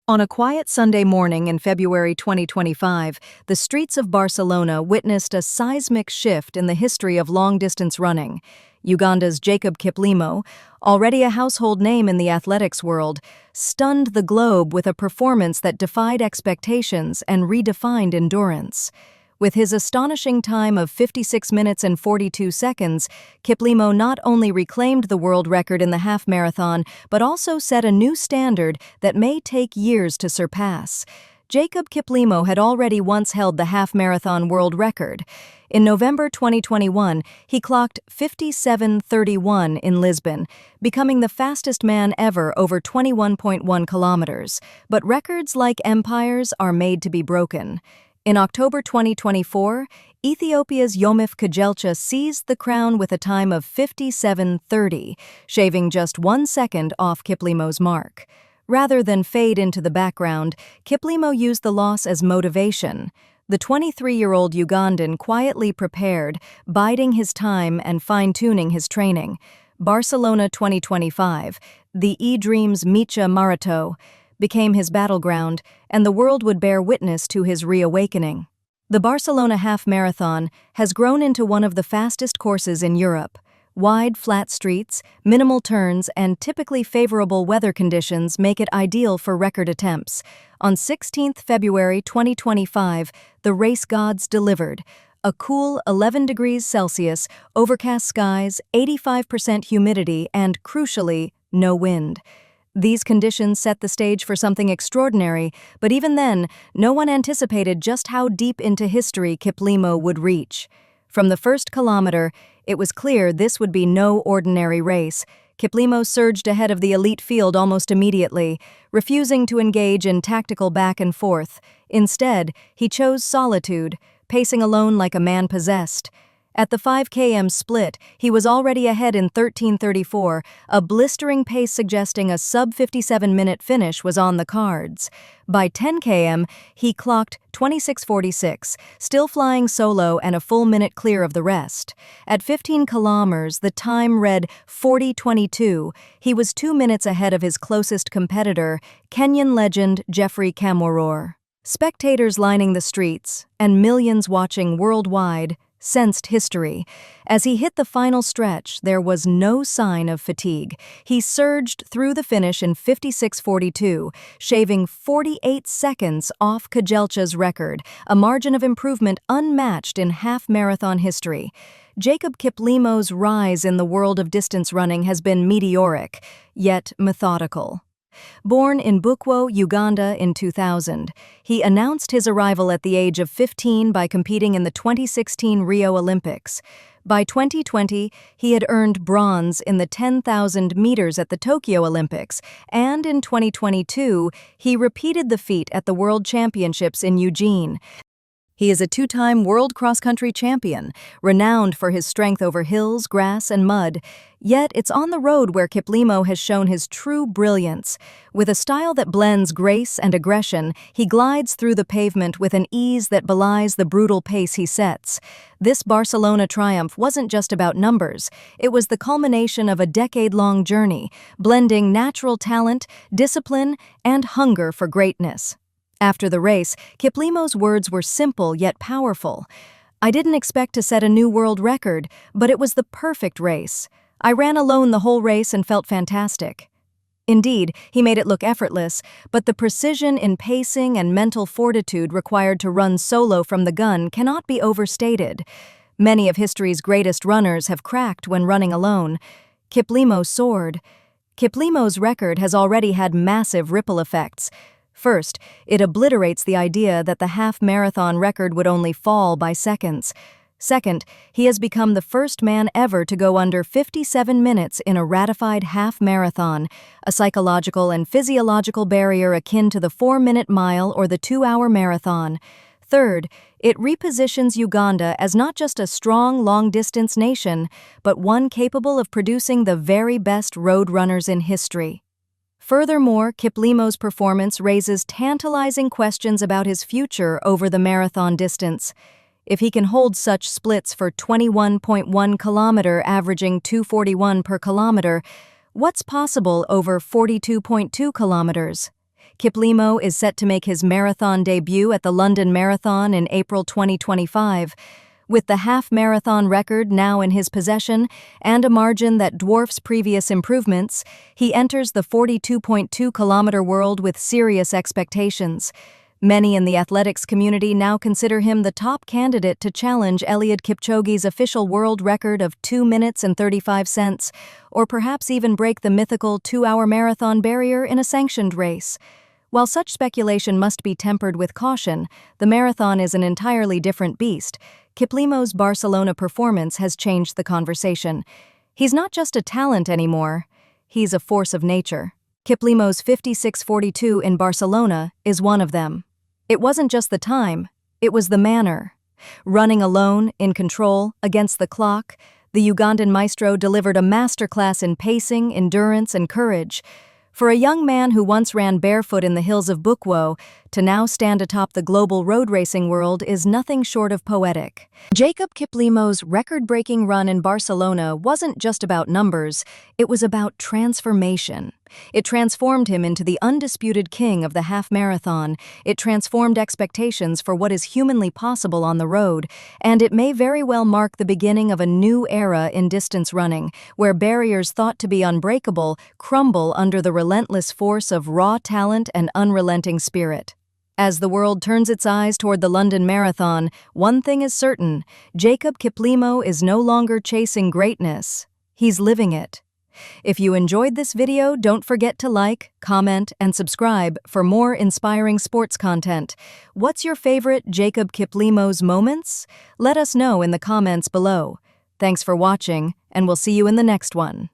On a quiet Sunday morning in February 2025, the streets of Barcelona witnessed a seismic shift in the history of long-distance running. Uganda's Jacob Kiplimo, already a household name in the athletics world, stunned the globe with a performance that defied expectations and redefined endurance. With his astonishing time of 56 minutes and 42 seconds, Kiplimo not only reclaimed the world record in the half marathon, but also set a new standard that may take years to surpass. Jacob Kiplimo had already once held the half marathon world record. In November 2021, he clocked 57:31 in Lisbon, becoming the fastest man ever over 21.1 kilometers. But records like empires are made to be broken. In October 2024, Ethiopia's Yomif Kejelcha seized the crown with a time of 57:30, shaving just 1 second off Kiplimo's mark. Rather than fade into the background, Kiplimo used the loss as motivation. The 23-year-old Ugandan quietly prepared, biding his time and fine-tuning his training. Barcelona 2025, the E-Dreams Micha Marathon, became his battleground, and the world would bear witness to his reawakening. The Barcelona Half Marathon has grown into one of the fastest courses in Europe. Wide, flat streets, minimal turns, and typically favorable weather conditions make it ideal for record attempts. On 16th February 2025, the race gods delivered. A cool 11 degrees Celsius, overcast skies, 85% humidity, and, crucially, no wind. These conditions set the stage for something extraordinary, but even then, no one anticipated just how deep into history Kiplimo would reach. From the first kilometer, it was clear this would be no ordinary race. Kiplimo surged ahead of the elite field almost immediately, refusing to engage in tactical back and forth. Instead, he chose solitude, pacing alone like a man possessed. At the 5 km split, he was already ahead in 13:34, a blistering pace suggesting a sub-57-minute finish was on the cards. By 10 km, he clocked 26:46, still flying solo and a full minute clear of the rest. At 15 kilometers, the time read 40:22. He was 2 minutes ahead of his closest competitor, Kenyan legend Geoffrey Kamworor. Spectators lining the streets, and millions watching worldwide, sensed history. As he hit the final stretch, there was no sign of fatigue. He surged through the finish in 56:42, shaving 48 seconds off Kejelcha's record, a margin of improvement unmatched in half-marathon history. Jacob Kiplimo's rise in the world of distance running has been meteoric, yet methodical. Born in Bukwo, Uganda in 2000, he announced his arrival at the age of 15 by competing in the 2016 Rio Olympics. By 2020, he had earned bronze in the 10,000 meters at the Tokyo Olympics, and in 2022, he repeated the feat at the World Championships in Eugene. He is a 2-time world cross-country champion, renowned for his strength over hills, grass, and mud. Yet it's on the road where Kiplimo has shown his true brilliance. With a style that blends grace and aggression, he glides through the pavement with an ease that belies the brutal pace he sets. This Barcelona triumph wasn't just about numbers. It was the culmination of a decade-long journey, blending natural talent, discipline, and hunger for greatness. After the race, Kiplimo's words were simple yet powerful. "I didn't expect to set a new world record, but it was the perfect race. I ran alone the whole race and felt fantastic." Indeed, he made it look effortless, but the precision in pacing and mental fortitude required to run solo from the gun cannot be overstated. Many of history's greatest runners have cracked when running alone. Kiplimo soared. Kiplimo's record has already had massive ripple effects. First, it obliterates the idea that the half-marathon record would only fall by seconds. Second, he has become the first man ever to go under 57 minutes in a ratified half-marathon, a psychological and physiological barrier akin to the 4-minute mile or the 2-hour marathon. Third, it repositions Uganda as not just a strong, long-distance nation, but one capable of producing the very best road runners in history. Furthermore, Kiplimo's performance raises tantalizing questions about his future over the marathon distance. If he can hold such splits for 21.1 kilometer, averaging 2:41 per kilometer, what's possible over 42.2 kilometers? Kiplimo is set to make his marathon debut at the London Marathon in April 2025. With the half-marathon record now in his possession and a margin that dwarfs previous improvements, he enters the 42.2-kilometer world with serious expectations. Many in the athletics community now consider him the top candidate to challenge Eliud Kipchoge's official world record of 2 minutes and 35 cents, or perhaps even break the mythical 2-hour marathon barrier in a sanctioned race. While such speculation must be tempered with caution, the marathon is an entirely different beast. Kiplimo's Barcelona performance has changed the conversation. He's not just a talent anymore, he's a force of nature. Kiplimo's 56:42 in Barcelona is one of them. It wasn't just the time, it was the manner. Running alone, in control, against the clock, the Ugandan maestro delivered a masterclass in pacing, endurance, and courage. For a young man who once ran barefoot in the hills of Bukwo, to now stand atop the global road racing world is nothing short of poetic. Jacob Kiplimo's record-breaking run in Barcelona wasn't just about numbers, it was about transformation. It transformed him into the undisputed king of the half-marathon, it transformed expectations for what is humanly possible on the road, and it may very well mark the beginning of a new era in distance running, where barriers thought to be unbreakable crumble under the relentless force of raw talent and unrelenting spirit. As the world turns its eyes toward the London Marathon, one thing is certain: Jacob Kiplimo is no longer chasing greatness, he's living it. If you enjoyed this video, don't forget to like, comment, and subscribe for more inspiring sports content. What's your favorite Jacob Kiplimo's moments? Let us know in the comments below. Thanks for watching, and we'll see you in the next one.